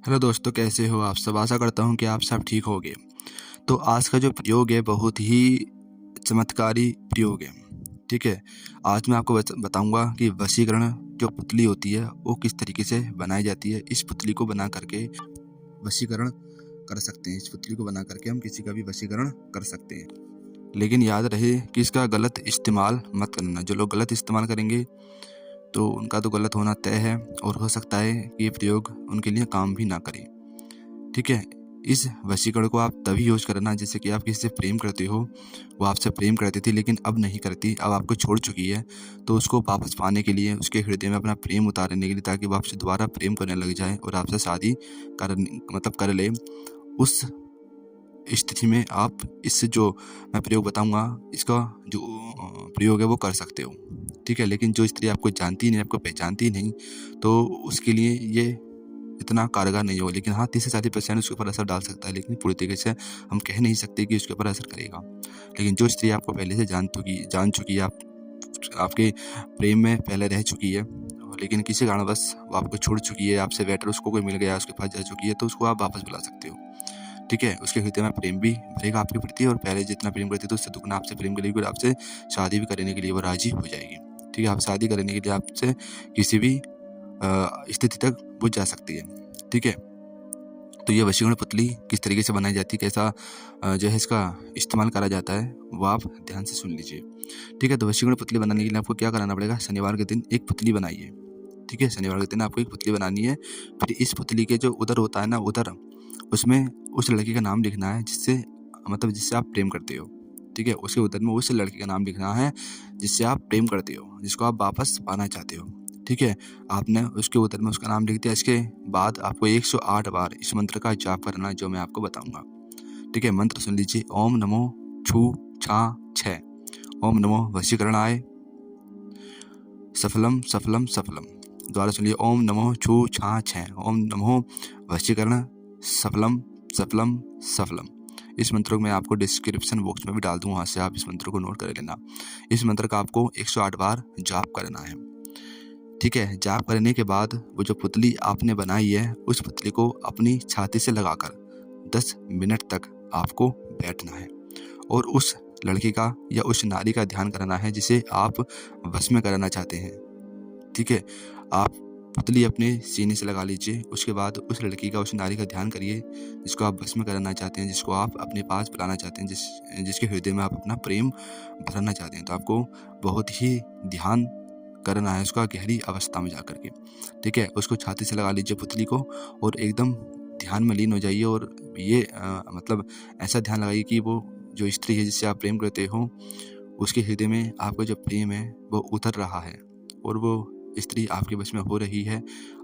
Hello दोस्तों, कैसे हो आप सब। आशा करता हूँ कि आप सब ठीक होंगे। तो आज का जो प्रयोग है बहुत ही चमत्कारी प्रयोग है। ठीक है, आज मैं आपको बताऊंगा कि वशीकरण जो पुतली होती है वो किस तरीके से बनाई जाती है। इस पुतली को बना करके वशीकरण कर सकते हैं। इस पुतली को बना करके हम किसी का भी वशीकरण कर सकते हैं, लेकिन याद रहे कि इसका गलत इस्तेमाल मत करना। जो लोग गलत इस्तेमाल करेंगे तो उनका तो गलत होना तय है और हो सकता है कि ये प्रयोग उनके लिए काम भी ना करे। ठीक है, इस वशीकरण को आप तभी यूज करना जैसे कि आप किसी से प्रेम करते हो। वो आपसे प्रेम करती थी लेकिन अब नहीं करती, अब आपको छोड़ चुकी है। तो उसको वापस पाने के लिए, उसके हृदय में अपना प्रेम उतारने के लिए, ताकि वो आपसे दोबारा प्रेम करने लग जाए और आपसे शादी कर ले, उस स्थिति में आप इससे जो मैं प्रयोग बताऊंगा, इसका जो प्रयोग है वो कर सकते हो। ठीक है, लेकिन जो स्त्री आपको जानती नहीं, आपको पहचानती नहीं, तो उसके लिए ये इतना कारगर नहीं होगा। लेकिन हाँ, 30 से 40% उसके ऊपर असर डाल सकता है, लेकिन पूरी तरीके से हम कह नहीं सकते कि उसके ऊपर असर करेगा। लेकिन जो स्त्री आपको पहले से जान चुकी है, आपके प्रेम में पहले रह चुकी है, लेकिन किसी कारणवश वो आपको छोड़ चुकी है, आपसे बेटर उसको कोई मिल गया, उसके पास जा चुकी है, तो उसको आप वापस बुला सकते हो। ठीक है, उसके हृदय में प्रेम भी भरेगा आपके प्रति, और पहले जितना प्रेम करती थी उससे दुगना आपसे प्रेम करेगी और आपसे शादी भी करने के लिए वो राजी हो जाएगी। ठीक है, आप शादी करने के लिए आपसे किसी भी स्थिति तक वो जा सकती है। ठीक है, तो ये वशीकरण पुतली किस तरीके से बनाई जाती है, कैसा जो है इसका इस्तेमाल करा जाता है, वो आप ध्यान से सुन लीजिए। ठीक है, तो वशीकरण पुतली बनाने के लिए आपको क्या कराना पड़ेगा, शनिवार के दिन एक पुतली बनाइए। ठीक है, शनिवार के दिन आपको एक पुतली बनानी है। फिर इस पुतली के जो उधर होता है ना, उधर उसमें उस लड़की का नाम लिखना है जिससे आप प्रेम करते हो। ठीक है, उसके उधर में उस लड़की का नाम लिखना है जिससे आप प्रेम करते हो, जिसको आप वापस पाना चाहते हो। ठीक है, आपने उसके उधर में उसका नाम लिख दिया। इसके बाद आपको 108 बार इस मंत्र का जाप करना है जो मैं आपको बताऊंगा। ठीक है, मंत्र सुन लीजिए। ओम नमो छू छा छ। ओम नमो वशीकरणाय सफलम सफलम सफलम। दोबारा सुनिए। ओम नमो छू छा छ। ओम नमो वशीकरण सफलम सफलम सफलम। इस मंत्र को मैं आपको डिस्क्रिप्शन बॉक्स में भी डाल दूँ, वहाँ से आप इस मंत्र को नोट कर लेना। इस मंत्र का आपको 108 बार जाप करना है। ठीक है, जाप करने के बाद वो जो पुतली आपने बनाई है, उस पुतली को अपनी छाती से लगाकर 10 मिनट तक आपको बैठना है और उस लड़की का या उस नारी का ध्यान करना है जिसे आप वश में कराना चाहते हैं। ठीक है, आप पुतली अपने सीने से लगा लीजिए। उसके बाद उस लड़की का, उस नारी का ध्यान करिए जिसको आप वश में कराना चाहते हैं, जिसको आप अपने पास बुलाना चाहते हैं, जिसके हृदय में आप अपना प्रेम भरना चाहते हैं। तो आपको बहुत ही ध्यान करना है उसका, गहरी अवस्था में जाकर के। ठीक है, उसको छाती से लगा लीजिए पुतली को और एकदम ध्यान में लीन हो जाइए। और ये ऐसा ध्यान लगाइए कि वो जो स्त्री है जिससे आप प्रेम करते हो, उसके हृदय में आपका जो प्रेम है वो उतर रहा है और वो स्त्री आपके वश में हो रही है,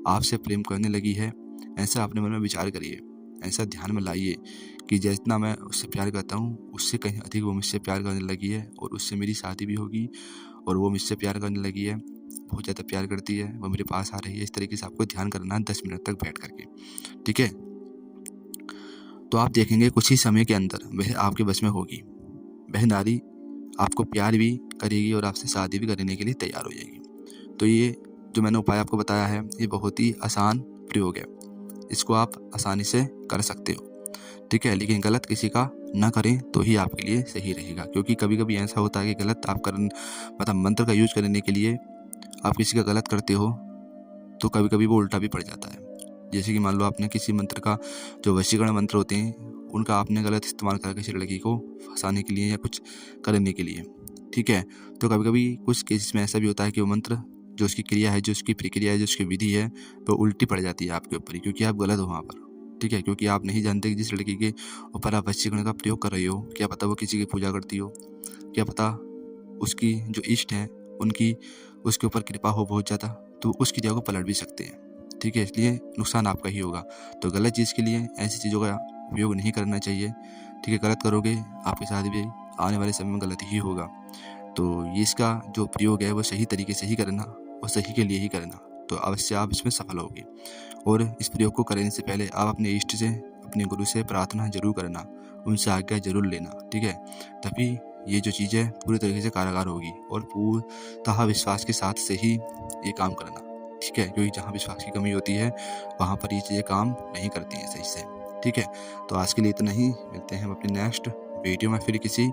आपसे प्रेम करने लगी है। ऐसा अपने मन में विचार करिए, ऐसा ध्यान में लाइए कि जितना मैं उससे प्यार करता हूँ उससे कहीं अधिक वो मुझसे प्यार करने लगी है और उससे मेरी शादी भी होगी और वो मुझसे प्यार करने लगी है, बहुत ज़्यादा प्यार करती है, वो मेरे पास आ रही है। इस तरीके से आपको ध्यान करना है 10 मिनट तक बैठ करके। ठीक है, तो आप देखेंगे कुछ ही समय के अंदर वह आपके बस में होगी। वह नारी आपको प्यार भी करेगी और आपसे शादी भी करने के लिए तैयार हो जाएगी। तो ये जो मैंने उपाय आपको बताया है, ये बहुत ही आसान प्रयोग है, इसको आप आसानी से कर सकते हो। ठीक है, लेकिन गलत किसी का ना करें तो ही आपके लिए सही रहेगा, क्योंकि कभी कभी ऐसा होता है कि गलत आप मंत्र का यूज करने के लिए आप किसी का गलत करते हो तो कभी कभी वो उल्टा भी पड़ जाता है। जैसे कि मान लो आपने किसी मंत्र का, जो वशीकरण मंत्र होते हैं, उनका आपने गलत इस्तेमाल करा किसी लड़की को फंसाने के लिए या कुछ करने के लिए। ठीक है, तो कभी कभी कुछ केसेस में ऐसा भी होता है कि वो मंत्र, जो उसकी क्रिया है, जो उसकी प्रक्रिया है, जो उसकी विधि है, वो उल्टी पड़ जाती है आपके ऊपर ही, क्योंकि आप गलत हो वहाँ पर। ठीक है, क्योंकि आप नहीं जानते कि जिस लड़की के ऊपर आप वशीकरण का प्रयोग कर रहे हो, क्या पता वो किसी की पूजा करती हो, क्या पता उसकी जो इष्ट हैं उनकी उसके ऊपर कृपा हो बहुत ज़्यादा, तो उस क्रिया को पलट भी सकते हैं। ठीक है, इसलिए नुकसान आपका ही होगा। तो गलत चीज़ के लिए ऐसी चीज़ों का उपयोग नहीं करना चाहिए। ठीक है, गलत करोगे आपके साथ भी आने वाले समय में गलत ही होगा। तो ये इसका जो प्रयोग है वो सही तरीके से ही करना और सही के लिए ही करना, तो अवश्य आप इसमें सफल होगे। और इस प्रयोग को करने से पहले आप अपने इष्ट से, अपने गुरु से प्रार्थना जरूर करना, उनसे आज्ञा जरूर लेना। ठीक है, तभी ये जो चीज़ है पूरी तरीके से कारगर होगी और पूर्णतः विश्वास के साथ से ही ये काम करना। ठीक है, क्योंकि जहाँ विश्वास की कमी होती है वहाँ पर ये चीज़ें काम नहीं करती हैं सही से। ठीक है, तो आज के लिए इतना ही। मिलते हैं हम अपनी नेक्स्ट वीडियो में फिर किसी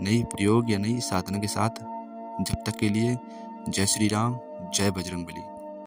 नई प्रयोग या नई साधना के साथ। जब तक के लिए जय श्री राम, जय बजरंगबली।